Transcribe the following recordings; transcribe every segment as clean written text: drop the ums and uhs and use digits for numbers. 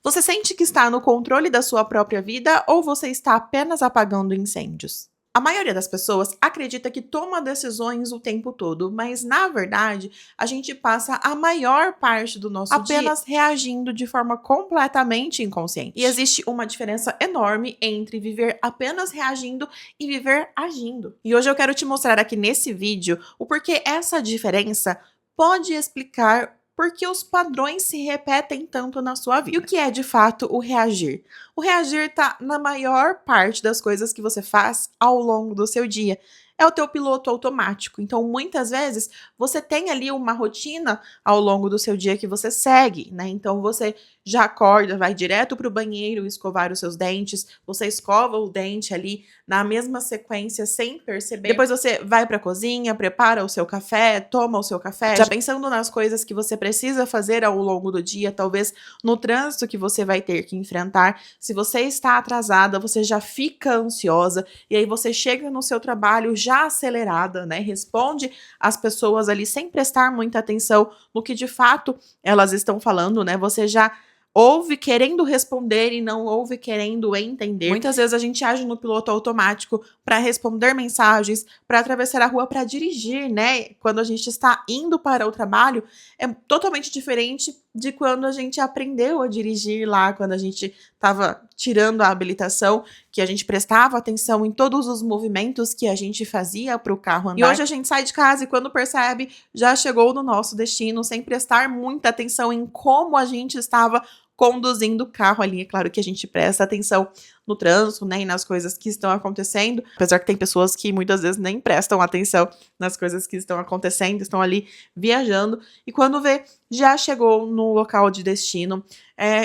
Você sente que está no controle da sua própria vida ou você está apenas apagando incêndios? A maioria das pessoas acredita que toma decisões o tempo todo, mas na verdade a gente passa a maior parte do nosso dia apenas reagindo de forma completamente inconsciente. E existe uma diferença enorme entre viver apenas reagindo e viver agindo. E hoje eu quero te mostrar aqui nesse vídeo o porquê essa diferença pode explicar por que os padrões se repetem tanto na sua vida. E o que é de fato o reagir? O reagir está na maior parte das coisas que você faz ao longo do seu dia. É o teu piloto automático. Então, muitas vezes, você tem ali uma rotina ao longo do seu dia que você segue, né? Então, você já acorda, vai direto para o banheiro escovar os seus dentes, você escova o dente ali na mesma sequência sem perceber. Depois você vai para a cozinha, prepara o seu café, toma o seu café, já pensando nas coisas que você precisa fazer ao longo do dia, talvez no trânsito que você vai ter que enfrentar. Se você está atrasada, você já fica ansiosa e aí você chega no seu trabalho já acelerada, né? Responde as pessoas ali sem prestar muita atenção no que de fato elas estão falando, né? Você já ouve querendo responder e não ouve querendo entender. Muitas vezes a gente age no piloto automático para responder mensagens, para atravessar a rua, para dirigir, né? Quando a gente está indo para o trabalho, é totalmente diferente de quando a gente aprendeu a dirigir lá, quando a gente estava tirando a habilitação, que a gente prestava atenção em todos os movimentos que a gente fazia para o carro andar. E hoje a gente sai de casa e quando percebe, já chegou no nosso destino, sem prestar muita atenção em como a gente estava conduzindo o carro ali. É claro que a gente presta atenção no trânsito, né, e nas coisas que estão acontecendo, apesar que tem pessoas que muitas vezes nem prestam atenção nas coisas que estão acontecendo, estão ali viajando, e quando vê, já chegou no local de destino.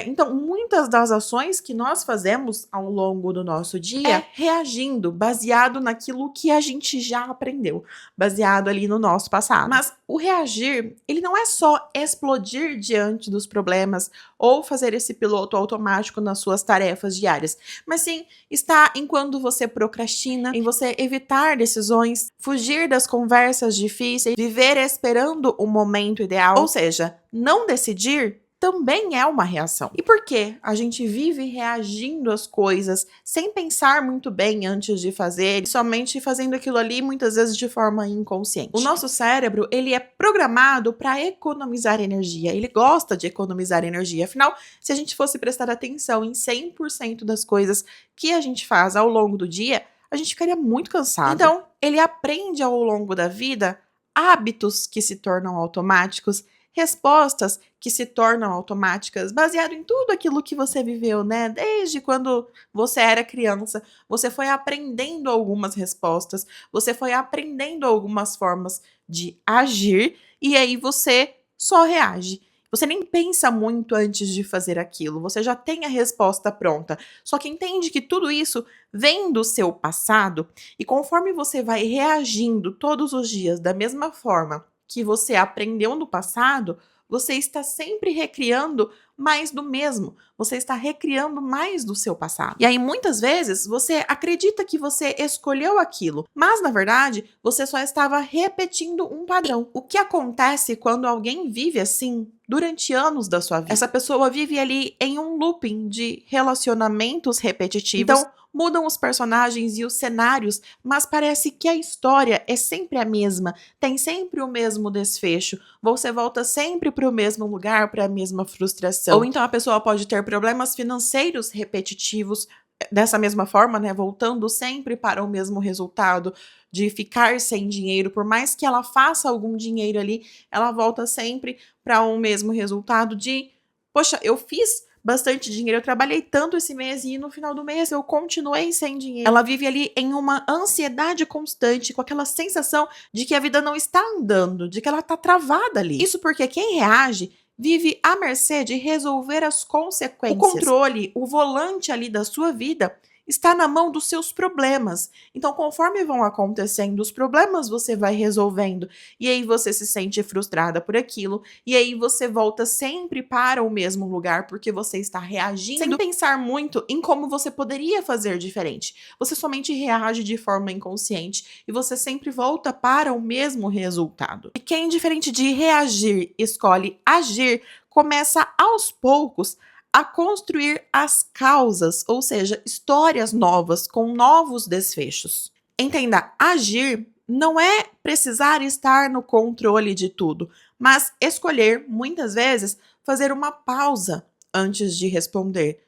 Então, muitas das ações que nós fazemos ao longo do nosso dia é reagindo, baseado naquilo que a gente já aprendeu, baseado ali no nosso passado. Mas o reagir, ele não é só explodir diante dos problemas ou fazer esse piloto automático nas suas tarefas diárias, mas sim está em quando você procrastina, em você evitar decisões, fugir das conversas difíceis, viver esperando o momento ideal, ou seja, não decidir também é uma reação. E por que a gente vive reagindo às coisas sem pensar muito bem antes de fazer, somente fazendo aquilo ali muitas vezes de forma inconsciente? O nosso cérebro, ele é programado para economizar energia. Ele gosta de economizar energia. Afinal, se a gente fosse prestar atenção em 100% das coisas que a gente faz ao longo do dia, a gente ficaria muito cansado. Então, ele aprende ao longo da vida hábitos que se tornam automáticos, respostas que se tornam automáticas, baseado em tudo aquilo que você viveu, né? Desde quando você era criança, você foi aprendendo algumas respostas, você foi aprendendo algumas formas de agir e aí você só reage. Você nem pensa muito antes de fazer aquilo, você já tem a resposta pronta. Só que entende que tudo isso vem do seu passado e conforme você vai reagindo todos os dias da mesma forma que você aprendeu no passado, você está sempre recriando mais do mesmo. Você está recriando mais do seu passado. E aí, muitas vezes, você acredita que você escolheu aquilo, mas, na verdade, você só estava repetindo um padrão. O que acontece quando alguém vive assim durante anos da sua vida? Essa pessoa vive ali em um looping de relacionamentos repetitivos. Então, mudam os personagens e os cenários, mas parece que a história é sempre a mesma, tem sempre o mesmo desfecho. Você volta sempre para o mesmo lugar, para a mesma frustração. Ou então a pessoa pode ter problemas financeiros repetitivos dessa mesma forma, né? Voltando sempre para o mesmo resultado de ficar sem dinheiro. Por mais que ela faça algum dinheiro ali, ela volta sempre para o mesmo resultado de, poxa, eu fiz bastante dinheiro, eu trabalhei tanto esse mês e no final do mês eu continuei sem dinheiro. Ela vive ali em uma ansiedade constante, com aquela sensação de que a vida não está andando, de que ela está travada ali. Isso porque quem reage vive à mercê de resolver as consequências. O controle, o volante ali da sua vida está na mão dos seus problemas. Então, conforme vão acontecendo os problemas, você vai resolvendo. E aí você se sente frustrada por aquilo. E aí você volta sempre para o mesmo lugar, porque você está reagindo sem pensar muito em como você poderia fazer diferente. Você somente reage de forma inconsciente e você sempre volta para o mesmo resultado. E quem, diferente de reagir, escolhe agir, começa aos poucos a construir as causas, ou seja, histórias novas com novos desfechos. Entenda, agir não é precisar estar no controle de tudo, mas escolher, muitas vezes, fazer uma pausa antes de responder.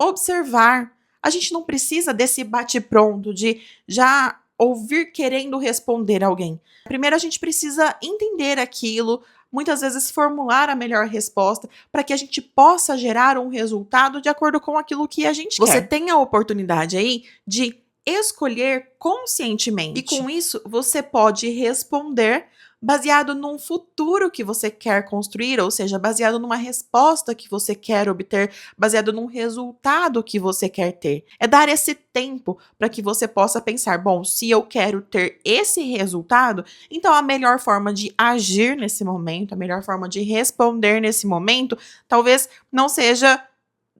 Observar. A gente não precisa desse bate-pronto de já ouvir querendo responder alguém. Primeiro a gente precisa entender aquilo, muitas vezes formular a melhor resposta para que a gente possa gerar um resultado de acordo com aquilo que a gente quer. Você tem a oportunidade aí de escolher conscientemente. E com isso, você pode responder baseado num futuro que você quer construir, ou seja, baseado numa resposta que você quer obter, baseado num resultado que você quer ter. É dar esse tempo para que você possa pensar, bom, se eu quero ter esse resultado, então a melhor forma de agir nesse momento, a melhor forma de responder nesse momento, talvez não seja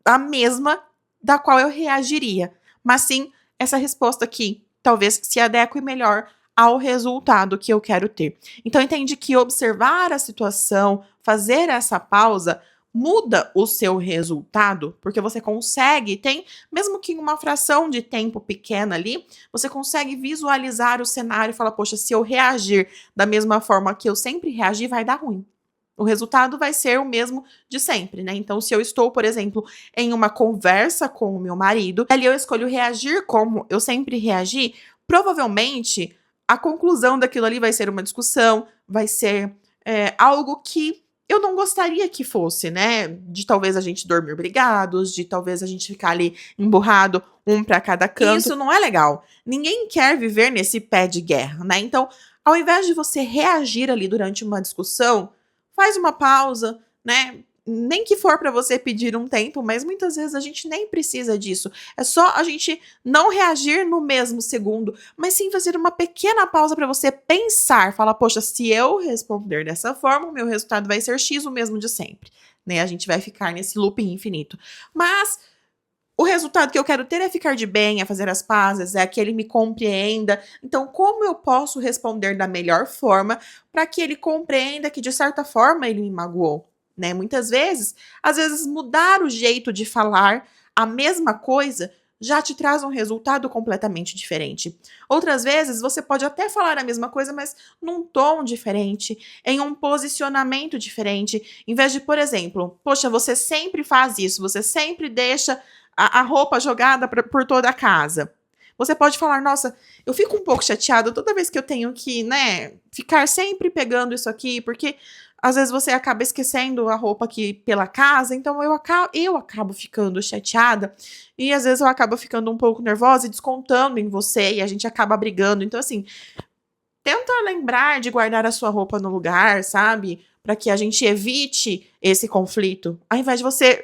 a mesma da qual eu reagiria, mas sim essa resposta aqui talvez se adeque melhor ao resultado que eu quero ter. Então, entende que observar a situação, fazer essa pausa, muda o seu resultado, porque você consegue, mesmo que em uma fração de tempo pequena ali, você consegue visualizar o cenário e falar, poxa, se eu reagir da mesma forma que eu sempre reagi, vai dar ruim. O resultado vai ser o mesmo de sempre, né? Então, se eu estou, por exemplo, em uma conversa com o meu marido, ali eu escolho reagir como eu sempre reagi, provavelmente a conclusão daquilo ali vai ser uma discussão, vai ser algo que eu não gostaria que fosse, né? De talvez a gente dormir brigados, de talvez a gente ficar ali emburrado, um para cada canto. Isso não é legal. Ninguém quer viver nesse pé de guerra, né? Então, ao invés de você reagir ali durante uma discussão, faz uma pausa, né? Nem que for para você pedir um tempo, mas muitas vezes a gente nem precisa disso. É só a gente não reagir no mesmo segundo, mas sim fazer uma pequena pausa para você pensar, falar, poxa, se eu responder dessa forma, o meu resultado vai ser X, o mesmo de sempre, né? A gente vai ficar nesse looping infinito. Mas o resultado que eu quero ter é ficar de bem, é fazer as pazes, é que ele me compreenda. Então, como eu posso responder da melhor forma para que ele compreenda que, de certa forma, ele me magoou, né? Muitas vezes, às vezes, mudar o jeito de falar a mesma coisa já te traz um resultado completamente diferente. Outras vezes, você pode até falar a mesma coisa, mas num tom diferente, em um posicionamento diferente. Em vez de, por exemplo, poxa, você sempre faz isso, você sempre deixa a roupa jogada por toda a casa. Você pode falar, nossa, eu fico um pouco chateada toda vez que eu tenho que, né, ficar sempre pegando isso aqui, porque às vezes você acaba esquecendo a roupa aqui pela casa, então eu acabo ficando chateada e às vezes eu acabo ficando um pouco nervosa e descontando em você e a gente acaba brigando. Então, assim, tenta lembrar de guardar a sua roupa no lugar, sabe? Para que a gente evite esse conflito. Ao invés de você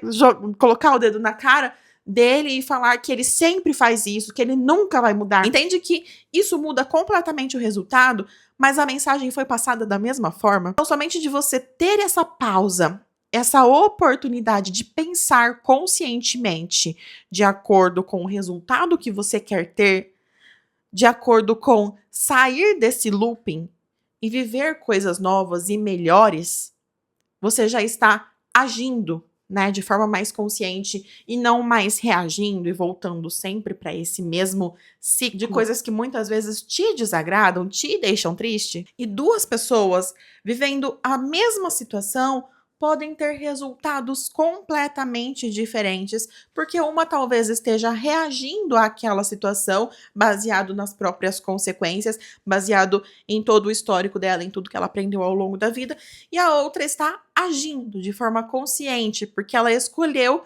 colocar o dedo na cara dele e falar que ele sempre faz isso, que ele nunca vai mudar. Entende que isso muda completamente o resultado, mas a mensagem foi passada da mesma forma? Então, somente de você ter essa pausa, essa oportunidade de pensar conscientemente de acordo com o resultado que você quer ter, de acordo com sair desse looping e viver coisas novas e melhores, você já está agindo, né, de forma mais consciente e não mais reagindo e voltando sempre para esse mesmo ciclo de coisas que muitas vezes te desagradam, te deixam triste. E duas pessoas vivendo a mesma situação podem ter resultados completamente diferentes, porque uma talvez esteja reagindo àquela situação baseado nas próprias consequências, baseado em todo o histórico dela, em tudo que ela aprendeu ao longo da vida, e a outra está agindo de forma consciente, porque ela escolheu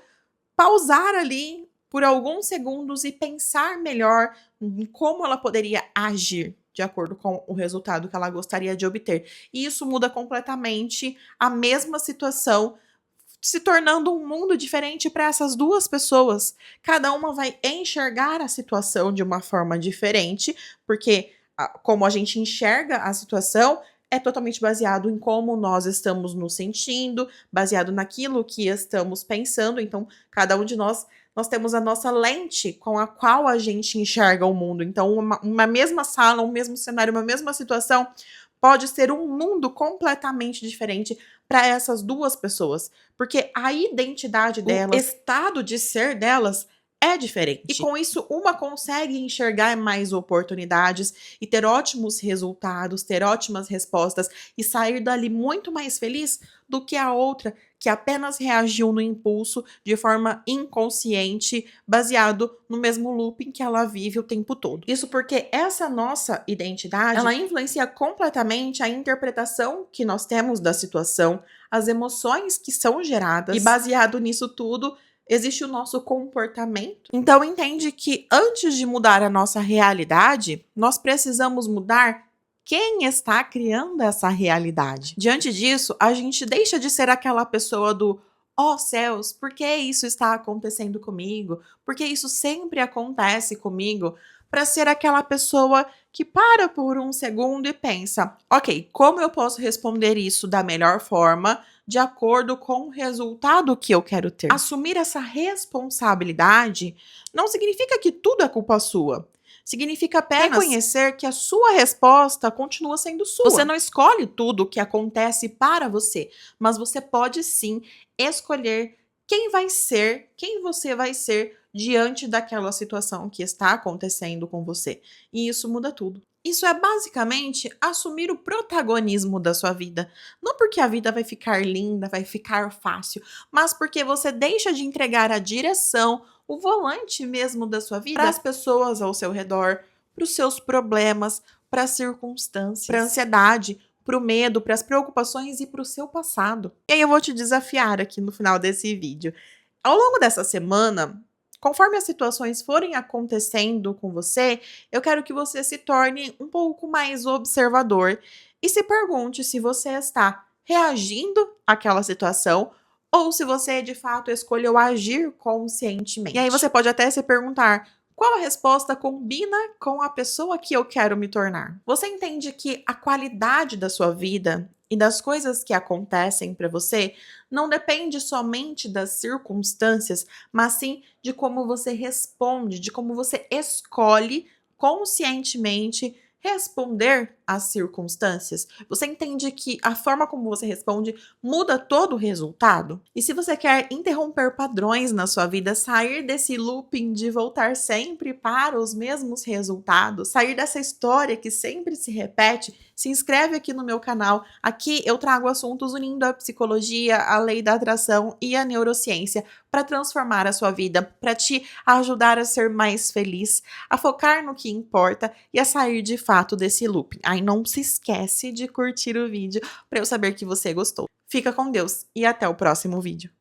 pausar ali por alguns segundos e pensar melhor em como ela poderia agir de acordo com o resultado que ela gostaria de obter. E isso muda completamente a mesma situação, se tornando um mundo diferente para essas duas pessoas. Cada uma vai enxergar a situação de uma forma diferente, porque como a gente enxerga a situação é totalmente baseado em como nós estamos nos sentindo, baseado naquilo que estamos pensando. Então, cada um de nós temos a nossa lente com a qual a gente enxerga o mundo. Então, uma mesma sala, um mesmo cenário, uma mesma situação pode ser um mundo completamente diferente para essas duas pessoas, porque a identidade delas, o estado de ser delas é diferente. E com isso, uma consegue enxergar mais oportunidades e ter ótimos resultados, ter ótimas respostas e sair dali muito mais feliz do que a outra, que apenas reagiu no impulso de forma inconsciente, baseado no mesmo looping que ela vive o tempo todo. Isso porque essa nossa identidade, ela influencia completamente a interpretação que nós temos da situação, as emoções que são geradas, e baseado nisso tudo, existe o nosso comportamento. Então entende que antes de mudar a nossa realidade, nós precisamos mudar quem está criando essa realidade. Diante disso, a gente deixa de ser aquela pessoa do ó céus, por que isso está acontecendo comigo? Por que isso sempre acontece comigo? Para ser aquela pessoa que para por um segundo e pensa: ok, como eu posso responder isso da melhor forma, de acordo com o resultado que eu quero ter? Assumir essa responsabilidade não significa que tudo é culpa sua. Significa apenas reconhecer que a sua resposta continua sendo sua. Você não escolhe tudo o que acontece para você, mas você pode sim escolher quem você vai ser diante daquela situação que está acontecendo com você. E isso muda tudo. Isso é basicamente assumir o protagonismo da sua vida. Não porque a vida vai ficar linda, vai ficar fácil, mas porque você deixa de entregar a direção, o volante mesmo da sua vida, para as pessoas ao seu redor, para os seus problemas, para as circunstâncias, para a ansiedade, para o medo, para as preocupações e para o seu passado. E aí eu vou te desafiar aqui no final desse vídeo. Ao longo dessa semana, conforme as situações forem acontecendo com você, eu quero que você se torne um pouco mais observador e se pergunte se você está reagindo àquela situação ou se você de fato escolheu agir conscientemente. E aí você pode até se perguntar: qual a resposta combina com a pessoa que eu quero me tornar? Você entende que a qualidade da sua vida e das coisas que acontecem para você não depende somente das circunstâncias, mas sim de como você responde, de como você escolhe conscientemente responder às circunstâncias? Você entende que a forma como você responde muda todo o resultado? E se você quer interromper padrões na sua vida, sair desse looping de voltar sempre para os mesmos resultados, sair dessa história que sempre se repete, se inscreve aqui no meu canal. Aqui eu trago assuntos unindo a psicologia, a lei da atração e a neurociência para transformar a sua vida, para te ajudar a ser mais feliz, a focar no que importa e a sair de fato desse looping. Aí não se esquece de curtir o vídeo para eu saber que você gostou. Fica com Deus e até o próximo vídeo.